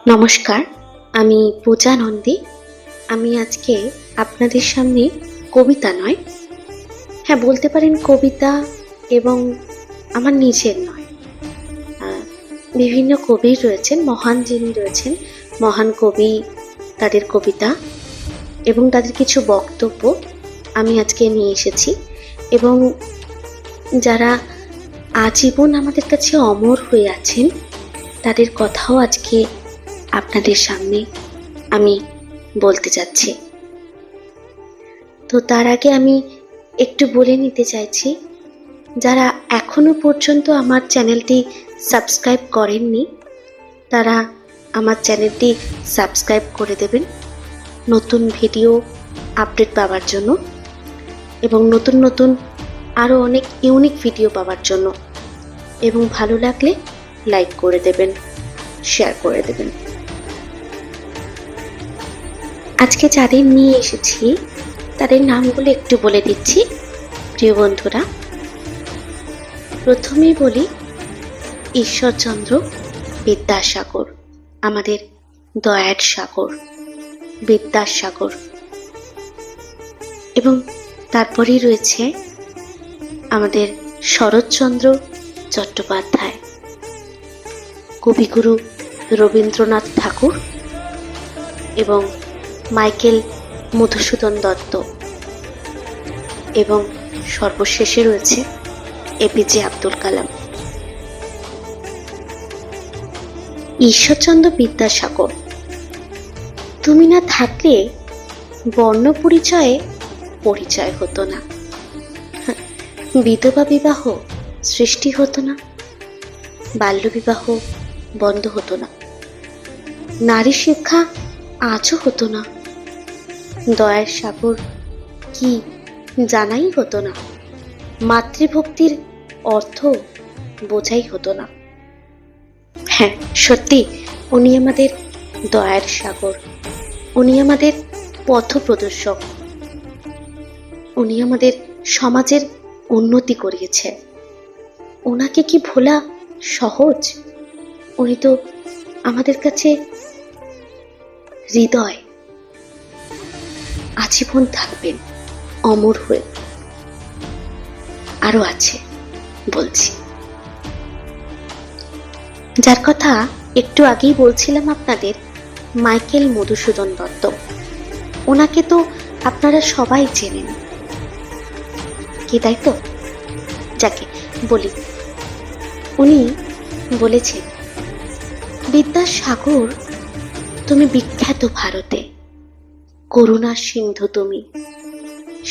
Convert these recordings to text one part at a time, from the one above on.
নমস্কার, আমি পূজা নন্দী। আমি আজকে আপনাদের সামনে কবিতা নয়, হ্যাঁ বলতে পারেন কবিতা, এবং আমার নিজের নয়, বিভিন্ন কবি রয়েছেন, মহান যিনি রয়েছেন, মহান কবি, তাদের কবিতা এবং তাদের কিছু বক্তব্য আমি আজকে নিয়ে এসেছি। এবং যারা আজীবন আমাদের কাছে অমর হয়ে আছেন তাদের কথাও আজকে আপনাদের সামনে আমি বলতে যাচ্ছি। তো তার আগে আমি একটু বলে নিতে চাইছি, যারা এখনো পর্যন্ত আমার চ্যানেলটি সাবস্ক্রাইব করেননি তারা আমার চ্যানেলটি সাবস্ক্রাইব করে দেবেন নতুন ভিডিও আপডেট পাওয়ার জন্য, এবং নতুন নতুন আরও অনেক ইউনিক ভিডিও পাওয়ার জন্য। এবং ভালো লাগলে লাইক করে দেবেন, শেয়ার করে দেবেন। আজকে যাদের নিয়ে এসেছি তাদের নামগুলো একটু বলে দিচ্ছি প্রিয় বন্ধুরা। প্রথমেই বলি ঈশ্বরচন্দ্র বিদ্যাসাগর, আমাদের দয়ার সাগর, বিদ্যাসাগর। এবং তারপরেই রয়েছে আমাদের শরৎচন্দ্র চট্টোপাধ্যায়, কবিগুরু রবীন্দ্রনাথ ঠাকুর এবং মাইকেল মধুসূদন দত্ত, এবং সর্বশেষে রয়েছে এপিজে আব্দুল কালাম। ঈশ্বরচন্দ্র বিদ্যাসাগর, তুমি না থাকলে বর্ণ পরিচয়ে পরিচয় হতো না, বিধবা বিবাহ সৃষ্টি হতো না, বাল্যবিবাহ বন্ধ হতো না, নারী শিক্ষা আজও হতো না, দয়ার সাগর কি জানাই হতো না, মাতৃভক্তির অর্থ বোঝাই হতো না। হ্যাঁ সত্যি, উনি আমাদের দয়ার সাগর, উনি আমাদের পথ প্রদর্শক, উনি আমাদের সমাজের উন্নতি করিয়েছে। ওনাকে কি ভোলা সহজ? উনি তো আমাদের কাছে হৃদয়, আজীবন থাকবেন অমর হয়ে। আরো আছে, বলছি। যার কথা একটু আগেই বলছিলাম আপনাদের, মাইকেল মধুসূদন দত্ত। ওনাকে তো আপনারা সবাই চেনেন, কি তাই তো? যাকে বলি, উনি বলেছেন, বিদ্যাসাগর তুমি বিখ্যাত ভারতে, করুণা সিন্ধু তুমি,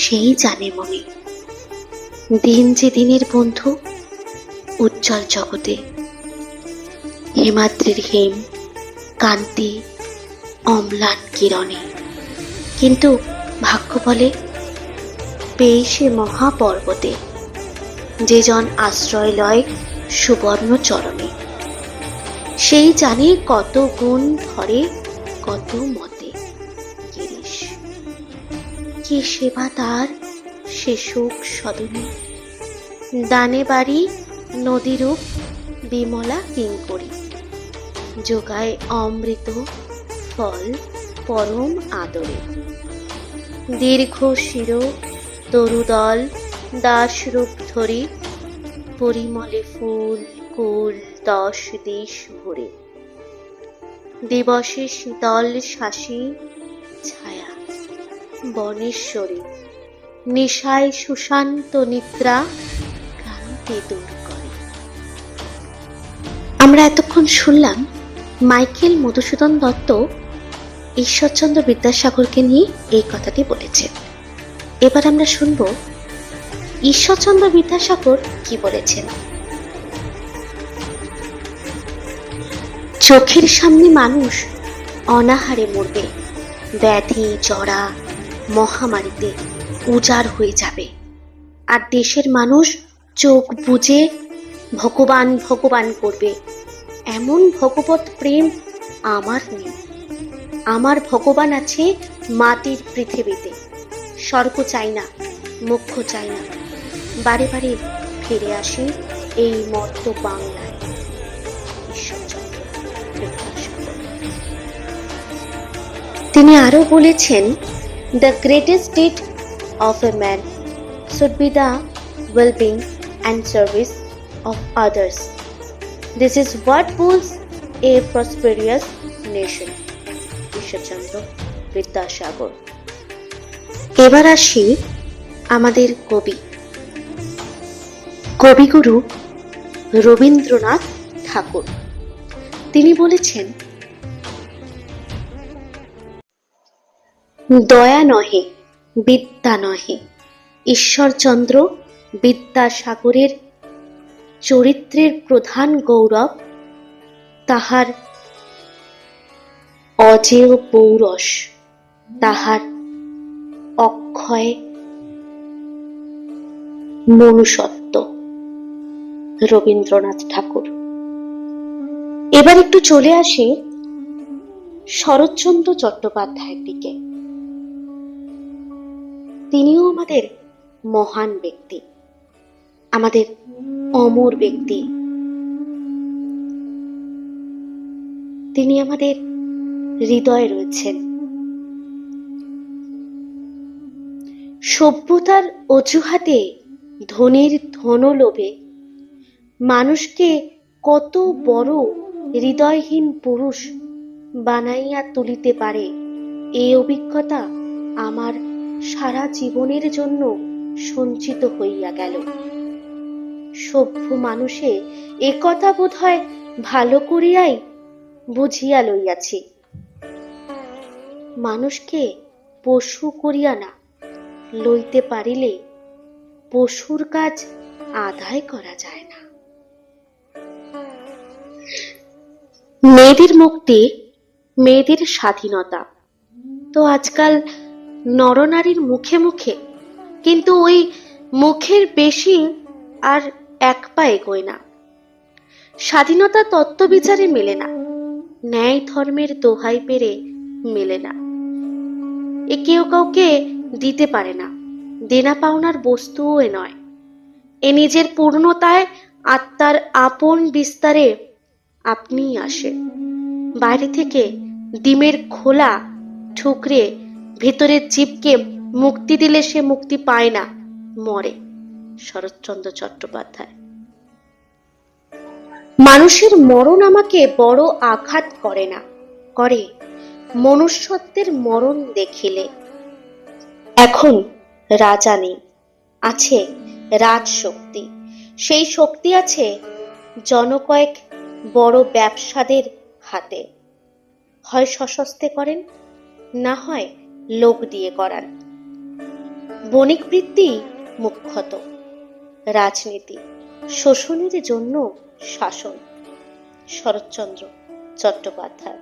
সেই জানে মনে, দিন যে দিনের বন্ধু উজ্জ্বল জগতে, হেমাদ্রির হেম কান্তি অম্লান কিরণে, কিন্তু ভাগ্য বলে পেয়ে সে মহাপর্বতে, যে জন আশ্রয় লয় সুবর্ণ চরণে, সেই জানে কত গুণ ধরে কত মতে, গিরিশ কি সেবা তার সে সুখ সদনে, দানে বাড়ি নদীরূপ বিমলা কিঙ্করী, যোগায় অমৃত ফল পরম আদরে, দীর্ঘ শির তরুদল দাসরূপ ধরি, পরিমলে ফুল কুল 10 দেশ ভরে, দিবসে শীতল শাসী ছায়া বনেশ্বরী, নিশায় সুশান্ত নিদ্রা ক্লান্তি দূর করে। আমরা এতক্ষণ শুনলাম মাইকেল মধুসূদন দত্ত ঈশ্বরচন্দ্র বিদ্যাসাগরকে নিয়ে এই কথাটি বলেছেন। এবার আমরা শুনব ঈশ্বরচন্দ্র বিদ্যাসাগর কি বলেছেন। চোখের সামনে মানুষ অনাহারে মরবে, ব্যাধি জরা মহামারীতে উজাড় হয়ে যাবে, আর দেশের মানুষ চোখ বুজে ভগবান ভগবান করবে। এমন ভগবত প্রেম আমার নেই। আমার ভগবান আছে মাটির পৃথিবীতে। স্বর্গ চাই না, মোক্ষ চাই না, বারে বারে ফিরে আসি এই মর্ত বাংলায়। ঈশ্বরচন্দ্র বিদ্যাসাগর। তিনি আরো বলেছেন, the greatest deed of a man should be the wellbeing and service of others. This is what builds a prosperous nation. Ishwar Chandra Vidyasagar. এবার আসি আমাদের কবিগুরু রবীন্দ্রনাথ ঠাকুর। তিনি বলেছেন, দয়া নহে বিদ্যা নহে, ঈশ্বরচন্দ্র বিদ্যাসাগরের চরিত্রের প্রধান গৌরব তাহার অজেয় পৌরষ, তাহার অক্ষয় মনুষ্যত্ব। রবীন্দ্রনাথ ঠাকুর। এবার একটু চলে আসি শরৎচন্দ্র চট্টোপাধ্যায়ের দিকে। তিনিও আমাদের মহান ব্যক্তি, আমাদের অমর ব্যক্তি। তিনি আমাদের হৃদয়ে রয়েছেন। সভ্যতার অজুহাতে ধনীর ধনলোভে মানুষকে কত বড় হৃদয়হীন পুরুষ বানাইয়া তুলিতে পারে, এই অভিজ্ঞতা আমার সারা জীবনের জন্য সঞ্চিত হইয়া গেল। সভ্য মানুষে একথা বোধ হয় ভালো করিয়াই বুঝিয়া লইয়াছি। মানুষকে পশু করিয়া না লইতে পারিলে পশুর কাজ আদায় করা যায় না। মেয়েদের মুক্তি, মেয়েদের স্বাধীনতা তো আজকাল নরনারীর মুখে মুখে, কিন্তু ওই মুখের বেশি আর এক পা এগোয় না। স্বাধীনতা তত্ত্ব বিচারে মেলে না, ন্যায় ধর্মের দোহাই পেরে মেলে না। এ কেউ কাউকে দিতে পারে না, দেনা পাওনার বস্তুও এ নয়। এ নিজের পূর্ণতায় আত্মার আপন বিস্তারে আপনিই আসে। বাইরে থেকে ডিমের খোলা ঠুকরে ভেতরের জীবকে মুক্তি দিলে সে মুক্তি পায় না, মরে। শরৎচন্দ্র চট্টোপাধ্যায়। মানুষের মরণ আমাকে বড় আঘাত করে না, করে মনুষ্যত্বের মরণ দেখিলে। এখন রাজা নেই, আছে রাজশক্তি। সেই শক্তি আছে জনকয়েক বড় ব্যবসাদের হাতে। হয় সশস্তে করেন, না হয় লোক দিয়ে করান। বণিক বৃত্তি মুখ্যত, রাজনীতি শোষণের জন্য শাসন। শরৎচন্দ্র চট্টোপাধ্যায়।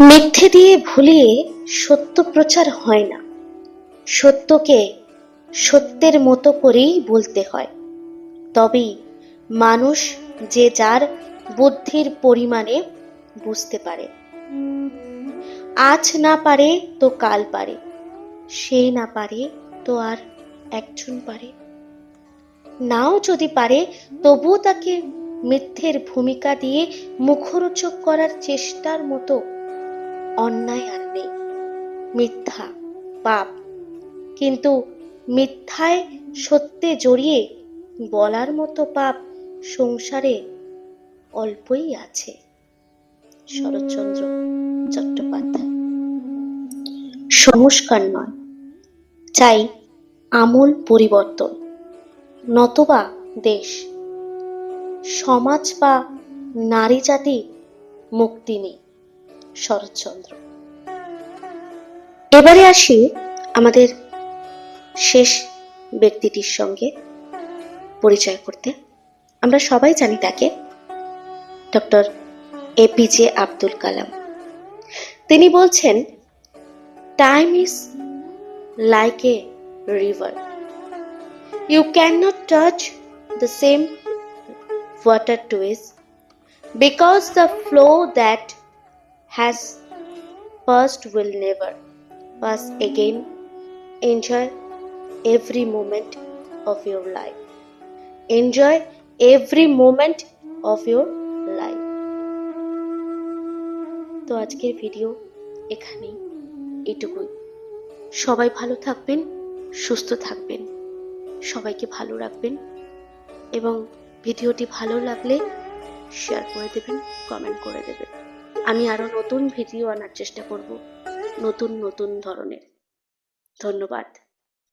মিথ্যে দিয়ে ভুলিয়ে সত্য প্রচার হয় না, সত্যকে সত্যের মতো করেই বলতে হয়। তবেই মানুষ যে যার বুদ্ধির পরিমাণে বুঝতে পারে। আজ না পারে তো কাল পারে, সে না পারে তো আর একজন পারে। নাও যদি পারে তবুও তাকে মিথ্যের ভূমিকা দিয়ে মুখরোচক করার চেষ্টার মতো অন্যায় আর নেই। মিথ্যা পাপ, কিন্তু মিথ্যায় সত্যে জড়িয়ে বলার মতো পাপ সংসারে অল্পই আছে। শরৎচন্দ্র চট্টোপাধ্যায়। সংস্কার নয়, চাই আমূল পরিবর্তন, নতবা দেশ, সমাজ বা নারী জাতি মুক্তি নেই। শরৎচন্দ্র। এবারে আসি আমাদের শেষ ব্যক্তিটির সঙ্গে পরিচয় করতে। আমরা সবাই জানি তাকে, ডক্টর এপিজে আব্দুল কালাম। তিনি বলছেন, time is like a river, you can not touch the same water twice, because the flow that has passed will never pass again. Enjoy every moment of your life. Enjoy every moment of your life. তো আজকের video এখানেই, এটুকুই। সবাই ভালো থাকবেন, সুস্থ থাকবেন, সবাইকে ভালো রাখবেন এবং ভিডিওটি ভালো লাগলে শেয়ার করে দেবেন, কমেন্ট করে দেবেন। আমি আরো নতুন ভিডিও আনার চেষ্টা করব, নতুন নতুন ধরনের। ধন্যবাদ।